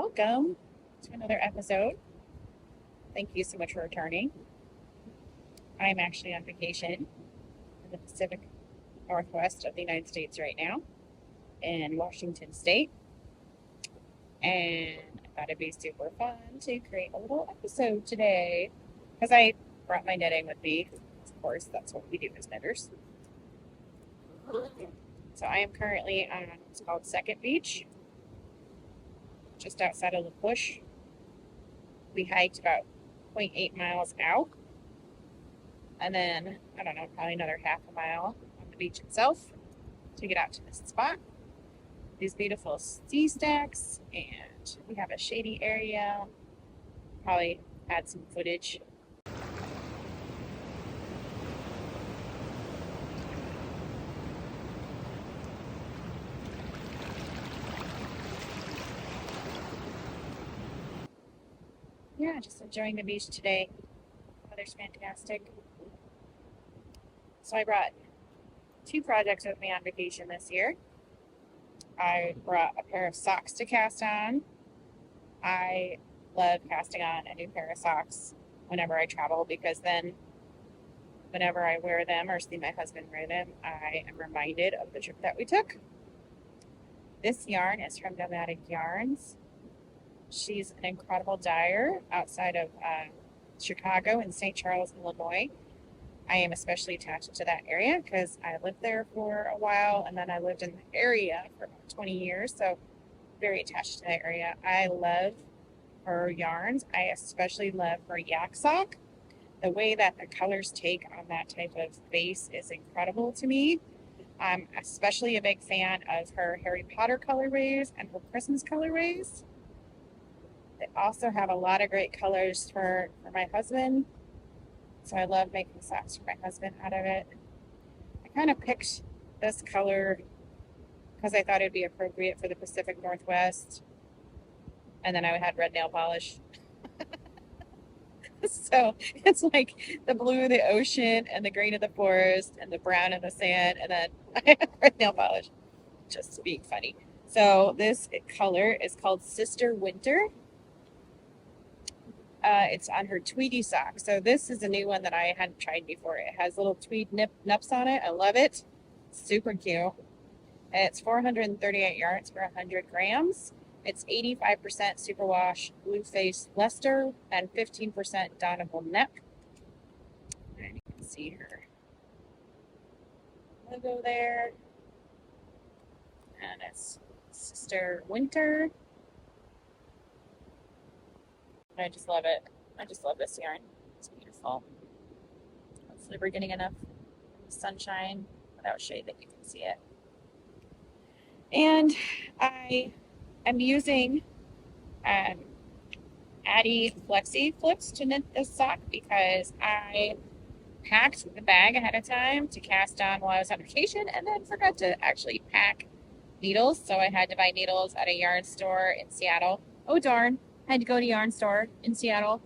welcome to another episode. Thank you so much for returning. I'm actually on vacation in the Pacific Northwest of the United States right now in Washington State. And I thought it'd be super fun to create a little episode today because I brought my knitting with me. Of course, that's what we do as knitters. So I am currently on what's called Second Beach, just outside of La Push. We hiked about 0.8 miles out, and then, I don't know, probably another half a mile on the beach itself to get out to this spot. These beautiful sea stacks, and we have a shady area. Probably add some footage. Yeah, just enjoying the beach today. Weather's fantastic. So I brought 2 projects with me on vacation this year. I brought a pair of socks to cast on. I love casting on a new pair of socks whenever I travel because then whenever I wear them or see my husband wear them, I am reminded of the trip that we took. This yarn is from Nomadic Yarns. She's an incredible dyer outside of Chicago and St. Charles, Illinois. I am especially attached to that area because I lived there for a while and then I lived in the area for about 20 years, so very attached to that area. I love her yarns. I especially love her yak sock. The way that the colors take on that type of base is incredible to me. I'm especially a big fan of her Harry Potter colorways and her Christmas colorways. They also have a lot of great colors for my husband. So I love making socks for my husband out of it. I kind of picked this color because I thought it'd be appropriate for the Pacific Northwest. And then I had red nail polish. So it's like the blue of the ocean and the green of the forest and the brown of the sand. And then I had red nail polish. Just being funny. So this color is called Sister Winter. It's on her Tweedy sock. So this is a new one that I hadn't tried before. It has little tweed nips on it. I love it. Super cute. And it's 438 yards for 100 grams. It's 85% superwash blue face Leicester and 15% Donegal net. And you can see her logo there. And it's Sister Winter. I just love it. I just love this yarn. It's beautiful. Hopefully we're getting enough sunshine without shade that you can see it. And I am using Addy Flexi Flips to knit this sock because I packed the bag ahead of time to cast on while I was on vacation and then forgot to actually pack needles. So I had to buy needles at a yarn store in Seattle. Oh darn. I had to go to a yarn store in Seattle.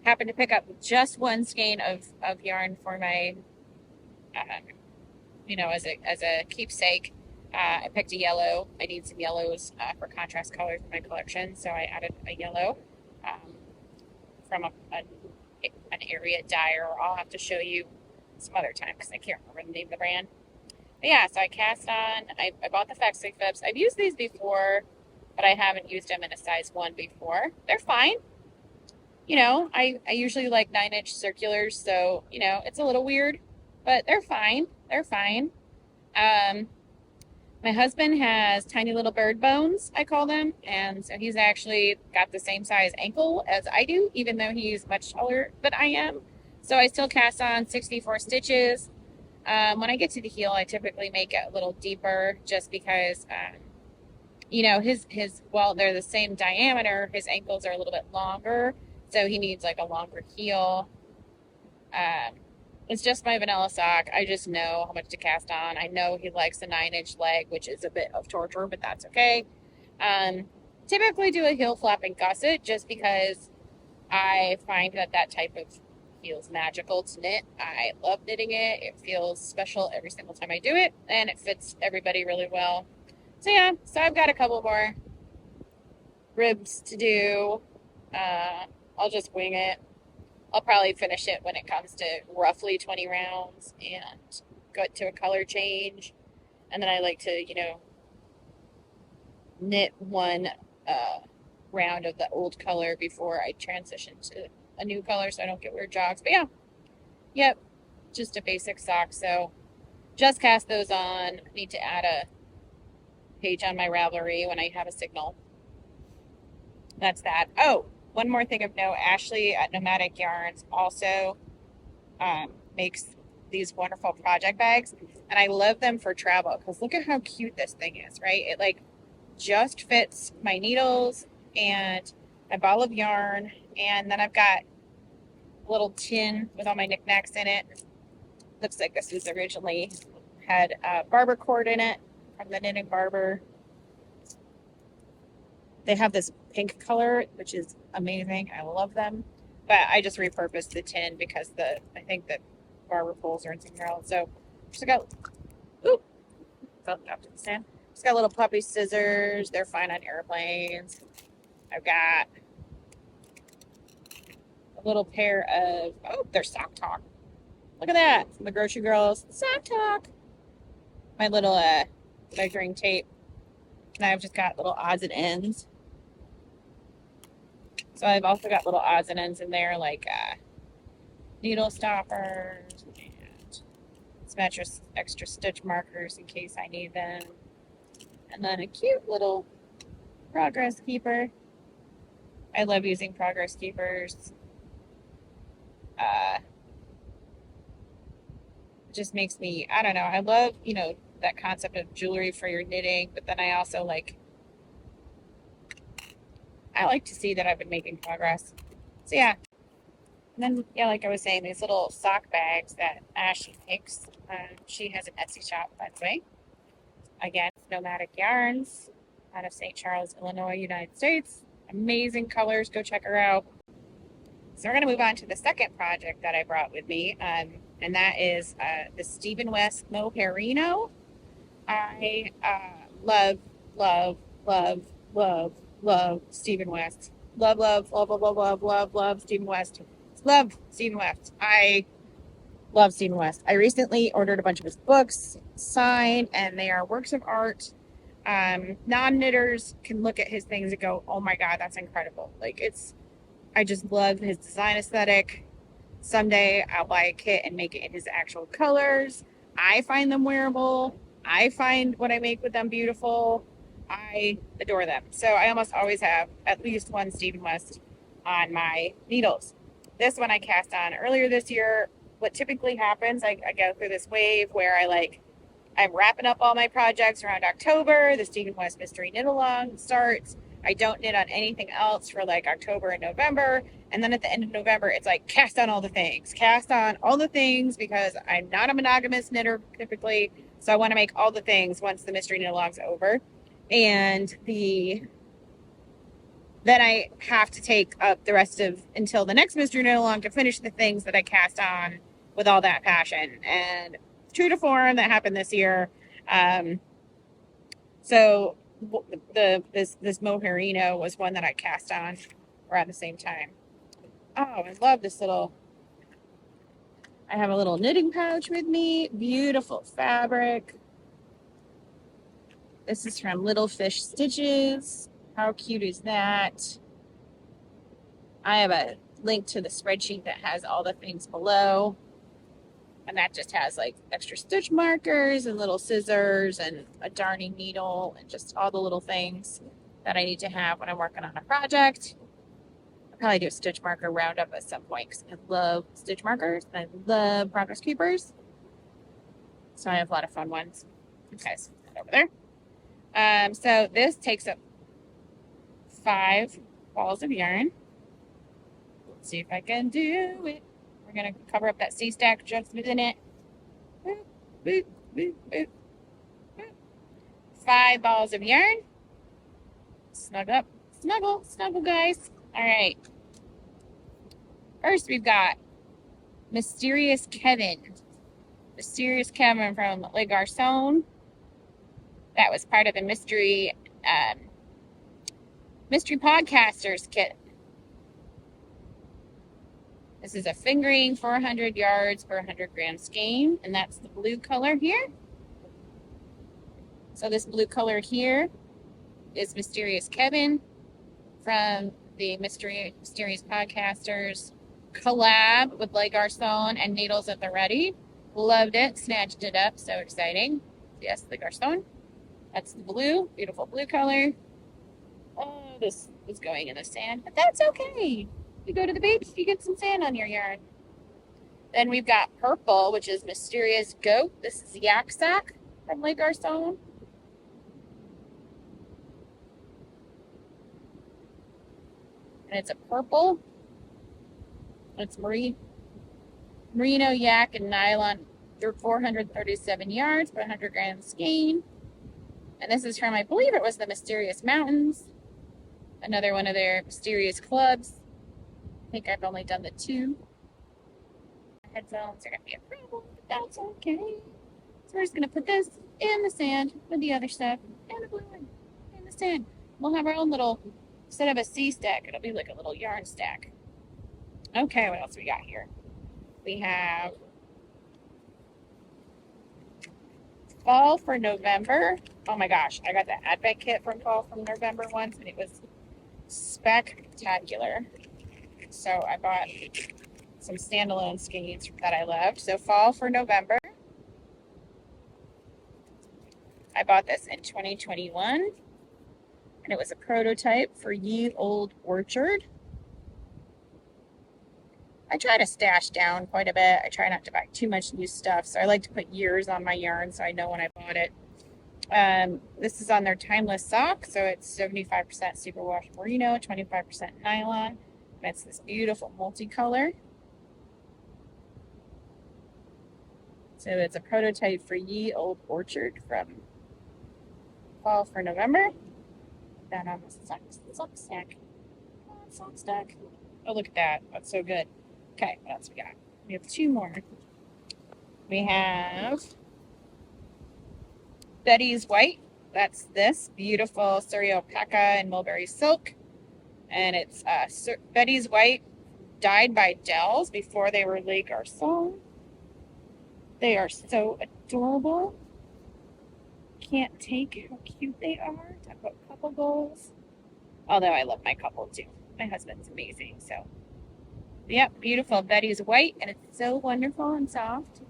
Happened to pick up just one skein of yarn for my, as a keepsake. I picked a yellow. I need some yellows for contrast colors in my collection, so I added a yellow from an area dyer. I'll have to show you some other time because I can't remember the name of the brand. But yeah, so I cast on. I bought the Flexi Flips. I've used these before, but I haven't used them in a size 1 before. They're fine. I usually like 9-inch circulars, so, it's a little weird, but they're fine. They're fine. My husband has tiny little bird bones, I call them, and so he's actually got the same size ankle as I do, even though he's much taller than I am. So I still cast on 64 stitches. When I get to the heel, I typically make it a little deeper just because, while they're the same diameter, his ankles are a little bit longer, so he needs like a longer heel. It's just my vanilla sock. I just know how much to cast on. I know he likes a 9-inch leg, which is a bit of torture, but that's okay. Typically do a heel flap and gusset just because I find that type of feels magical to knit. I love knitting it. It feels special every single time I do it, and it fits everybody really well. So yeah, so I've got a couple more ribs to do. I'll just wing it. I'll probably finish it when it comes to roughly 20 rounds and go to a color change. And then I like to, knit one round of the old color before I transition to a new color so I don't get weird jogs. But yeah, yep, just a basic sock. So just cast those on. Need to add a page on my Ravelry when I have a signal. That's that. Oh, one more thing of note. Ashley at Nomadic Yarns also makes these wonderful project bags, and I love them for travel because look at how cute this thing is, right? It like just fits my needles and my ball of yarn, and then I've got a little tin with all my knickknacks in it. Looks like this was originally had barber cord in it from the Knitting Barber. They have this pink color, which is amazing. I love them. But I just repurposed the tin because I think the barber poles are in somewhere else. So just got, ooh, fell off to the stand. Just got little puppy scissors. They're fine on airplanes. I've got a little pair of, they're Sock Talk. Look at that from the Grocery Girls. Sock Talk. My little measuring tape. And I've just got little odds and ends. So I've also got little odds and ends in there, like needle stoppers and some extra stitch markers in case I need them. And then a cute little progress keeper. I love using progress keepers. It just makes me, I don't know, I love, that concept of jewelry for your knitting, but then I also I like to see that I've been making progress. So yeah. And then, yeah, like I was saying, these little sock bags that Ashley makes. She has an Etsy shop, by the way. Again, Nomadic Yarns out of St. Charles, Illinois, United States. Amazing colors. Go check her out. So we're going to move on to the second project that I brought with me, and that is the Stephen West Mohairino. I love, love, love, love, love Stephen West. Love, love, love, love, love, love, love, love Stephen West. Love Stephen West. I love Stephen West. I recently ordered a bunch of his books signed, and they are works of art. Non-knitters can look at his things and go, oh my God, that's incredible. I just love his design aesthetic. Someday I'll buy a kit and make it in his actual colors. I find them wearable. I find what I make with them beautiful. I adore them. So I almost always have at least one Stephen West on my needles. This one I cast on earlier this year. What typically happens, I go through this wave where I'm wrapping up all my projects around October. The Stephen West Mystery Knit Along starts. I don't knit on anything else for October and November. And then at the end of November, it's cast on all the things. Cast on all the things because I'm not a monogamous knitter typically. So I want to make all the things once the Mystery Knit Along's over. And then I have to take up the rest of until the next Mystery Knit Along to finish the things that I cast on with all that passion. And true to form, that happened this year. So this Mohairino was one that I cast on around the same time. Oh, I love this little. I have a little knitting pouch with me. Beautiful fabric. This is from Little Fish Stitches. How cute is that? I have a link to the spreadsheet that has all the things below. And that just has extra stitch markers and little scissors and a darning needle and just all the little things that I need to have when I'm working on a project. I'll probably do a stitch marker roundup at some point because I love stitch markers and I love progress keepers. So I have a lot of fun ones. Okay, so that over there. So this takes up 5 balls of yarn. Let's see if I can do it. We're going to cover up that C-stack just within it. Boop, boop, boop, boop, boop. 5 balls of yarn. Snug up. Snuggle. Snuggle, guys. All right. First, we've got Mysterious Kevin. Mysterious Kevin from Le Garçon. That was part of the mystery Mystery Podcasters kit. This is a fingering 400 yards per 100 gram skein, and that's the blue color here. So this blue color here is Mysterious Kevin from the Mysterious Podcasters collab with Le Garçon and Needles at the Ready. Loved it, snatched it up, so exciting. Yes, Le Garçon. That's the blue, beautiful blue color. Oh, this is going in the sand, but that's okay. You go to the beach, you get some sand on your yarn. Then we've got purple, which is Mysterious Goat. This is Yak Sack from Le Garçon. And it's a purple. It's merino yak and nylon. They're 437 yards per 100 gram skein. And this is from, I believe it was the Mysterious Mountains. Another one of their mysterious clubs. I think I've only done the 2. Headphones are going to be a problem, but that's okay. So we're just going to put this in the sand with the other stuff and the blue one in the sand. We'll have our own little, instead of a C stack, it'll be like a little yarn stack. Okay, what else we got here? We have fall for November. Oh my gosh, I got the Advent kit from fall from November once, and it was spectacular. So I bought some standalone skeins that I loved. So fall for November. I bought this in 2021, and it was a prototype for Ye Old Orchard. I try to stash down quite a bit. I try not to buy too much new stuff, so I like to put years on my yarn so I know when I bought it. This is on their Timeless sock, so it's 75% superwash merino, 25% nylon, and it's this beautiful multicolor. So it's a prototype for Ye Old Orchard from fall for November. That on the sock stack. Sock stack. Oh, look at that. That's so good. Okay, what else we got? We have 2 more. We have Betty's White. That's this beautiful Surrey alpaca and mulberry silk. And it's Betty's White dyed by Dells before they were Le Garçon. They are so adorable. Can't take how cute they are. Talk about couple goals. Although I love my couple too. My husband's amazing. So, yep, beautiful Betty's White, and it's so wonderful and soft.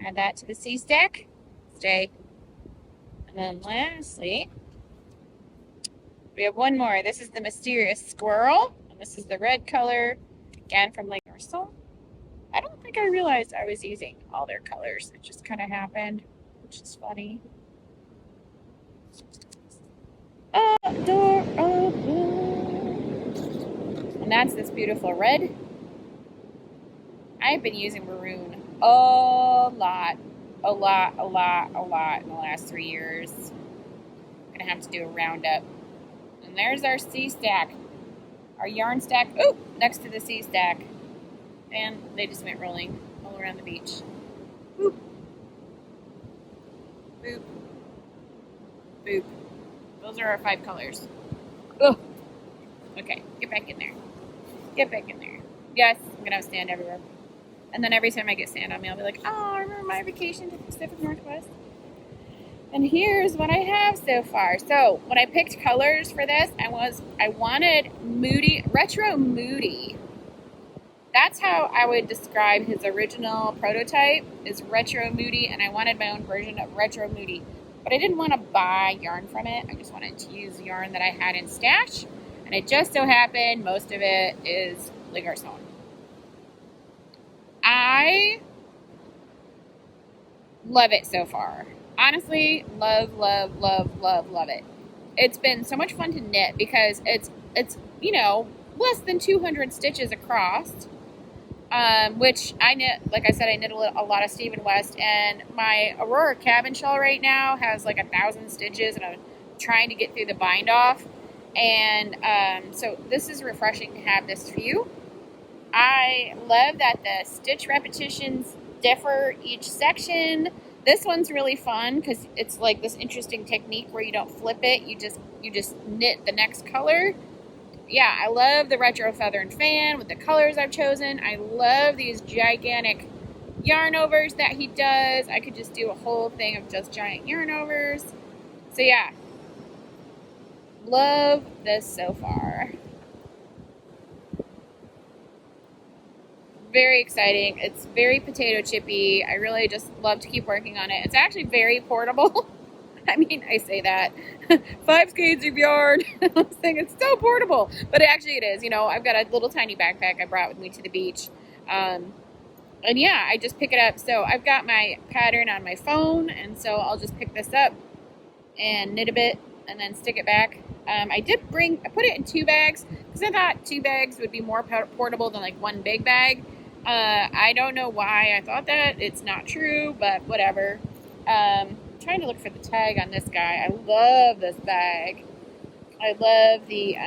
Add that to the C stack. Stay. And then lastly, we have 1 more. This is the Mysterious Squirrel, and this is the red color, again from Le Garçon. I don't think I realized I was using all their colors. It just kind of happened, which is funny. Adorable. And that's this beautiful red. I've been using maroon a lot in the last 3 years. I'm gonna have to do a roundup. And there's our C stack, our yarn stack. Oh, next to the C stack. And they just went rolling all around the beach. Boop. Boop. Boop. Those are our 5 colors. Oh. Okay, get back in there. Get back in there. Yes, I'm gonna have sand everywhere. And then every time I get sand on me, I'll be like, oh, I remember my vacation to the Pacific Northwest. And here's what I have so far. So when I picked colors for this, I wanted Moody, Retro Moody. That's how I would describe his original prototype, is Retro Moody, and I wanted my own version of Retro Moody. But I didn't want to buy yarn from it. I just wanted to use yarn that I had in stash. And it just so happened most of it is Le Garçon. I love it so far. Honestly, love it. It's been so much fun to knit because it's less than 200 stitches across, which I knit, like I said, I knit a lot of Stephen West, and my Aurora cabin shawl right now has like 1,000 stitches, and I'm trying to get through the bind off, and so this is refreshing to have this few. I love that the stitch repetitions differ each section. This one's really fun because it's like this interesting technique where you don't flip it. You just knit the next color. Yeah, I love the retro feather and fan with the colors I've chosen. I love these gigantic yarn overs that he does. I could just do a whole thing of just giant yarn overs. So yeah, love this so far. Very exciting. It's very potato chippy. I really just love to keep working on it. It's actually very portable. I mean, I say that. 5 skeins of yarn. I'm saying it's so portable. But actually it is. You know, I've got a little tiny backpack I brought with me to the beach. And yeah, I just pick it up. So I've got my pattern on my phone. And so I'll just pick this up and knit a bit and then stick it back. I put it in 2 bags because I thought 2 bags would be more portable than like 1 big bag. I don't know why I thought that. It's not true, but whatever. Trying to look for the tag on this guy. I love this bag. I love the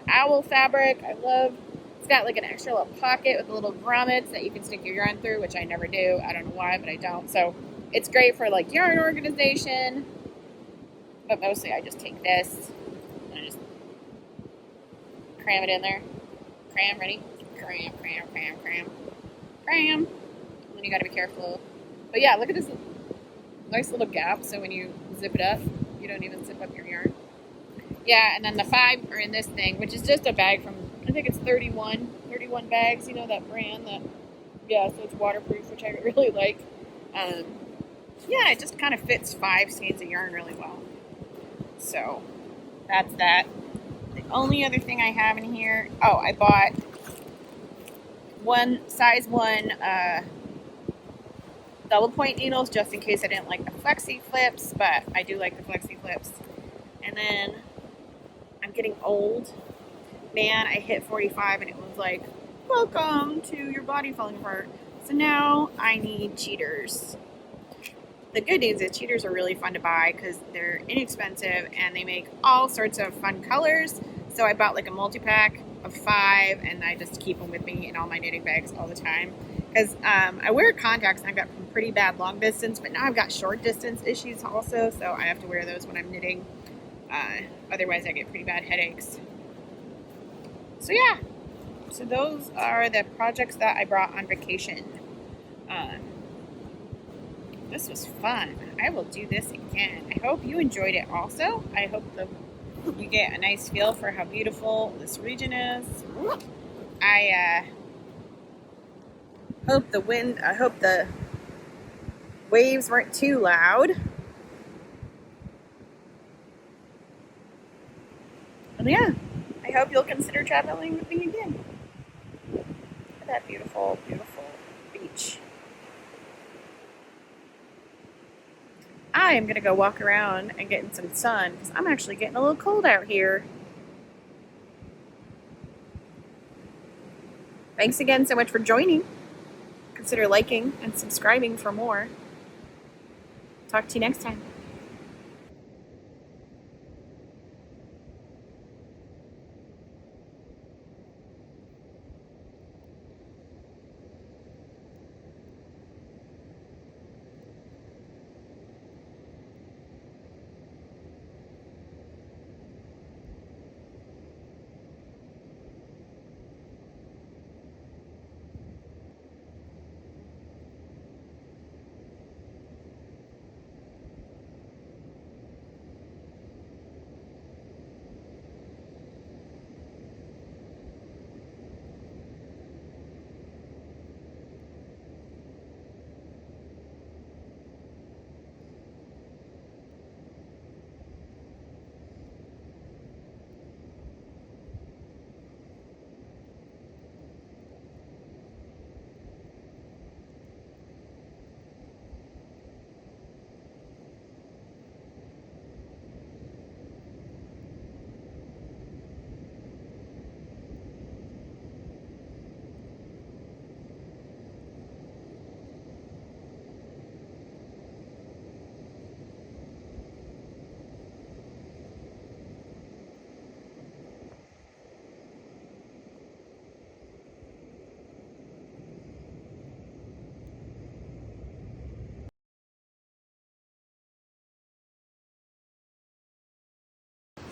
owl fabric. It's got like an extra little pocket with little grommets that you can stick your yarn through, which I never do. I don't know why, but I don't. So it's great for like yarn organization. But mostly I just take this and I just cram it in there. Cram, ready? Cram, cram, cram, cram. Cram. And then you gotta be careful. But yeah, look at this nice little gap. So when you zip it up, you don't even zip up your yarn. Yeah, and then the 5 are in this thing, which is just a bag from, I think it's 31 bags, you know, that brand that, yeah, so it's waterproof, which I really like. Yeah, it just kind of fits 5 skeins of yarn really well. So that's that. The only other thing I have in here, I bought size 1 double point needles just in case I didn't like the flexi flips, but I do like the flexi flips. And then I'm getting old. Man, I hit 45 and it was like, welcome to your body falling apart. So now I need cheaters. The good news is cheaters are really fun to buy because they're inexpensive and they make all sorts of fun colors. So I bought like a multi-pack of 5 and I just keep them with me in all my knitting bags all the time. Because I wear contacts and I've got pretty bad long distance, but now I've got short distance issues also. So I have to wear those when I'm knitting. Otherwise I get pretty bad headaches. So yeah, so those are the projects that I brought on vacation. This was fun. I will do this again. I hope you enjoyed it also. I hope you get a nice feel for how beautiful this region is. I hope the waves weren't too loud. And yeah, I hope you'll consider traveling with me again. Look at that beautiful, beautiful beach. I am going to go walk around and get in some sun because I'm actually getting a little cold out here. Thanks again so much for joining. Consider liking and subscribing for more. Talk to you next time.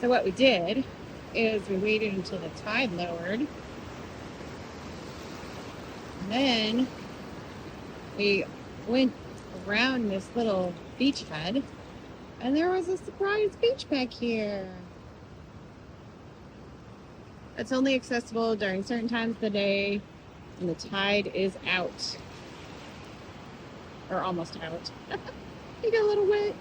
So what we did is we waited until the tide lowered. And then we went around this little beachhead, and there was a surprise beach back here. It's only accessible during certain times of the day when the tide is out. Or almost out. You got a little wet.